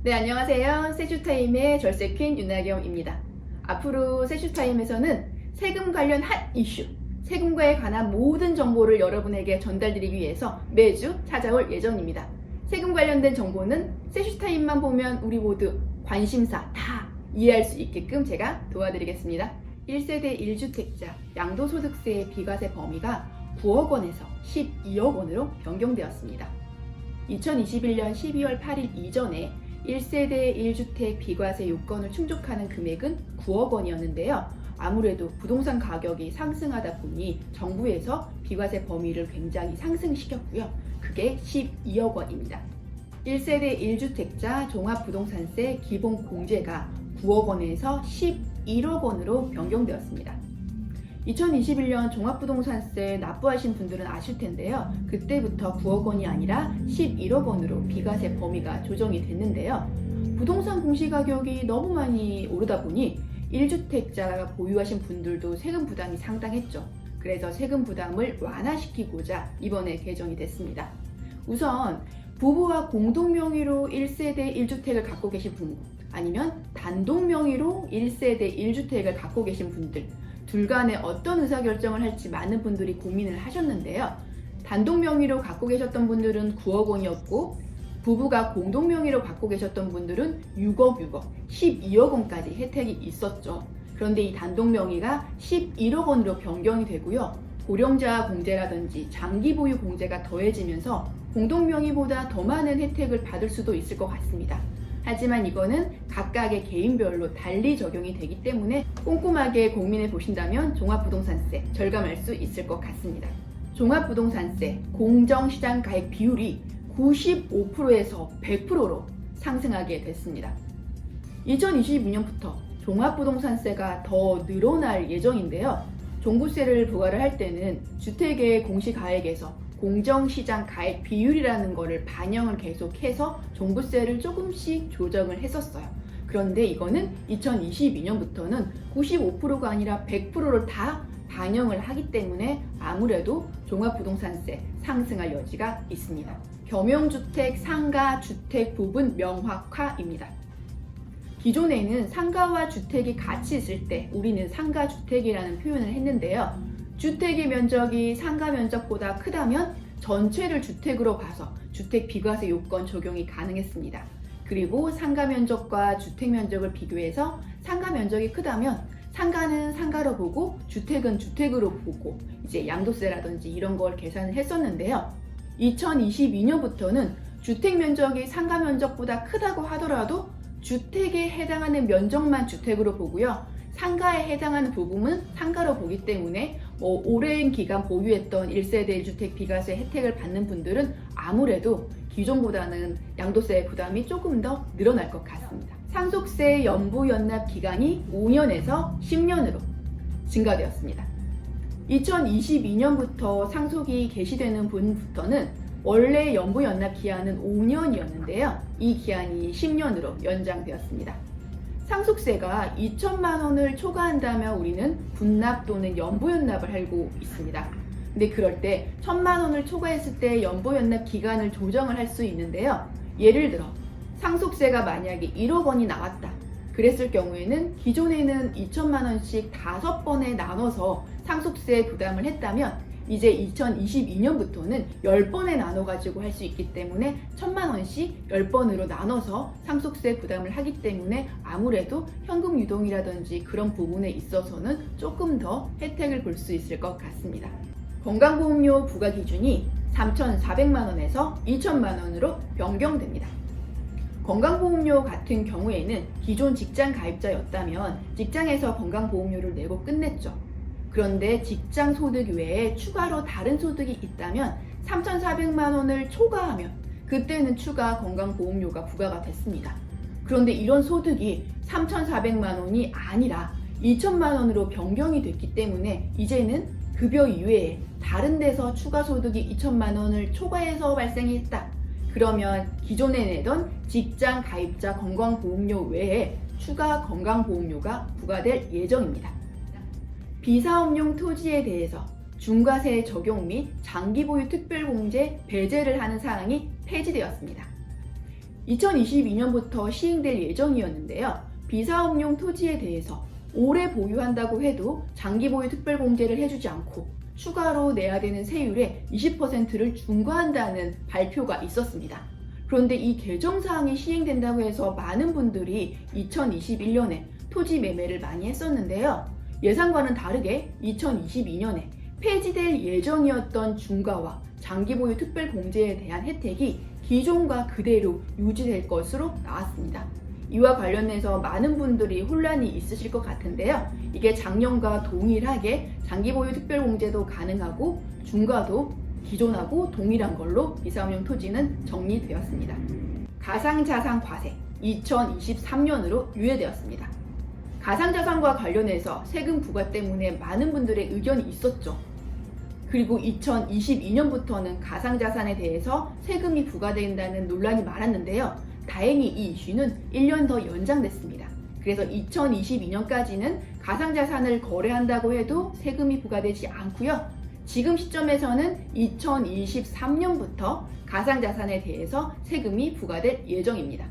네, 안녕하세요. 세슈타임의 절세퀸 윤나경입니다. 앞으로 세슈타임에서는 세금 관련 핫 이슈, 세금과에 관한 모든 정보를 여러분에게 전달드리기 위해서 매주 찾아올 예정입니다. 세금 관련된 정보는 세슈타임만 보면 우리 모두 관심사 다 이해할 수 있게끔 제가 도와드리겠습니다. 1세대 1주택자 양도소득세의 비과세 범위가 9억 원에서 12억 원으로 변경되었습니다. 2021년 12월 8일 이전에 1세대 1주택 비과세 요건을 충족하는 금액은 9억 원이었는데요. 아무래도 부동산 가격이 상승하다 보니 정부에서 비과세 범위를 굉장히 상승시켰고요. 그게 12억 원입니다. 1세대 1주택자 종합부동산세 기본 공제가 9억 원에서 11억 원으로 변경되었습니다. 2021년 종합부동산세 납부하신 분들은 아실 텐데요. 그때부터 9억 원이 아니라 11억 원으로 비과세 범위가 조정이 됐는데요. 부동산 공시가격이 너무 많이 오르다 보니 1주택자가 보유하신 분들도 세금 부담이 상당했죠. 그래서 세금 부담을 완화시키고자 이번에 개정이 됐습니다. 우선 부부와 공동 명의로 1세대 1주택을 갖고 계신 부부, 아니면 단독 명의로 1세대 1주택을 갖고 계신 분들, 둘 간에 어떤 의사결정을 할지 많은 분들이 고민을 하셨는데요. 단독 명의로 갖고 계셨던 분들은 9억 원이었고, 부부가 공동 명의로 갖고 계셨던 분들은 6억, 12억 원까지 혜택이 있었죠. 그런데 이 단독 명의가 11억 원으로 변경이 되고요. 고령자 공제라든지 장기 보유 공제가 더해지면서 공동 명의보다 더 많은 혜택을 받을 수도 있을 것 같습니다. 하지만 이거는 각각의 개인별로 달리 적용이 되기 때문에 꼼꼼하게 고민해 보신다면 종합부동산세 절감할 수 있을 것 같습니다. 종합부동산세 공정시장 가액 비율이 95%에서 100%로 상승하게 됐습니다. 2022년부터 종합부동산세가 더 늘어날 예정인데요. 종부세를 부과를 할 때는 주택의 공시가액에서 공정시장 가액 비율이라는 거를 반영을 계속해서 종부세를 조금씩 조정을 했었어요. 그런데 이거는 2022년부터는 95%가 아니라 100%를 다 반영을 하기 때문에 아무래도 종합부동산세 상승할 여지가 있습니다. 겸용주택, 상가, 주택 부분 명확화입니다. 기존에는 상가와 주택이 같이 있을 때 우리는 상가주택이라는 표현을 했는데요. 주택의 면적이 상가 면적보다 크다면 전체를 주택으로 봐서 주택 비과세 요건 적용이 가능했습니다. 그리고 상가 면적과 주택 면적을 비교해서 상가 면적이 크다면 상가는 상가로 보고 주택은 주택으로 보고 이제 양도세라든지 이런 걸 계산을 했었는데요. 2022년부터는 주택 면적이 상가 면적보다 크다고 하더라도 주택에 해당하는 면적만 주택으로 보고요. 상가에 해당하는 부분은 상가로 보기 때문에 오랜 기간 보유했던 1세대 1주택 비과세 혜택을 받는 분들은 아무래도 기존보다는 양도세 부담이 조금 더 늘어날 것 같습니다. 상속세 연부연납 기간이 5년에서 10년으로 증가되었습니다. 2022년부터 상속이 개시되는 분부터는 원래 연부연납 기한은 5년이었는데요. 이 기한이 10년으로 연장되었습니다. 상속세가 2천만 원을 초과한다면 우리는 분납 또는 연부연납을 하고 있습니다. 근데 그럴 때 1,000만 원을 초과했을 때 연부연납 기간을 조정을 할 수 있는데요. 예를 들어 상속세가 만약에 1억 원이 나왔다. 그랬을 경우에는 기존에는 2천만 원씩 5번에 나눠서 상속세 부담을 했다면 이제 2022년부터는 10번에 나눠가지고 할 수 있기 때문에 1,000만 원씩 10번으로 나눠서 상속세 부담을 하기 때문에 아무래도 현금 유동이라든지 그런 부분에 있어서는 조금 더 혜택을 볼 수 있을 것 같습니다. 건강보험료 부과 기준이 3,400만 원에서 2,000만 원으로 변경됩니다. 건강보험료 같은 경우에는 기존 직장 가입자였다면 직장에서 건강보험료를 내고 끝냈죠. 그런데 직장 소득 외에 추가로 다른 소득이 있다면 3,400만 원을 초과하면 그때는 추가 건강보험료가 부과가 됐습니다. 그런데 이런 소득이 3,400만 원이 아니라 2,000만 원으로 변경이 됐기 때문에 이제는 급여 이외에 다른 데서 추가 소득이 2,000만 원을 초과해서 발생했다. 그러면 기존에 내던 직장 가입자 건강보험료 외에 추가 건강보험료가 부과될 예정입니다. 비사업용 토지에 대해서 중과세 적용 및 장기보유 특별공제 배제를 하는 사항이 폐지되었습니다. 2022년부터 시행될 예정이었는데요. 비사업용 토지에 대해서 오래 보유한다고 해도 장기 보유 특별공제를 해주지 않고 추가로 내야 되는 세율의 20%를 중과한다는 발표가 있었습니다. 그런데 이 개정사항이 시행된다고 해서 많은 분들이 2021년에 토지 매매를 많이 했었는데요. 예상과는 다르게 2022년에 폐지될 예정이었던 중과와 장기 보유 특별공제에 대한 혜택이 기존과 그대로 유지될 것으로 나왔습니다. 이와 관련해서 많은 분들이 혼란이 있으실 것 같은데요. 이게 작년과 동일하게 장기 보유 특별공제도 가능하고 중과도 기존하고 동일한 걸로 비사업용 토지는 정리되었습니다. 가상자산 과세 2023년으로 유예되었습니다. 가상자산과 관련해서 세금 부과 때문에 많은 분들의 의견이 있었죠. 그리고 2022년부터는 가상자산에 대해서 세금이 부과된다는 논란이 많았는데요. 다행히 이 이슈는 1년 더 연장됐습니다. 그래서 2022년까지는 가상자산을 거래한다고 해도 세금이 부과되지 않고요. 지금 시점에서는 2023년부터 가상자산에 대해서 세금이 부과될 예정입니다.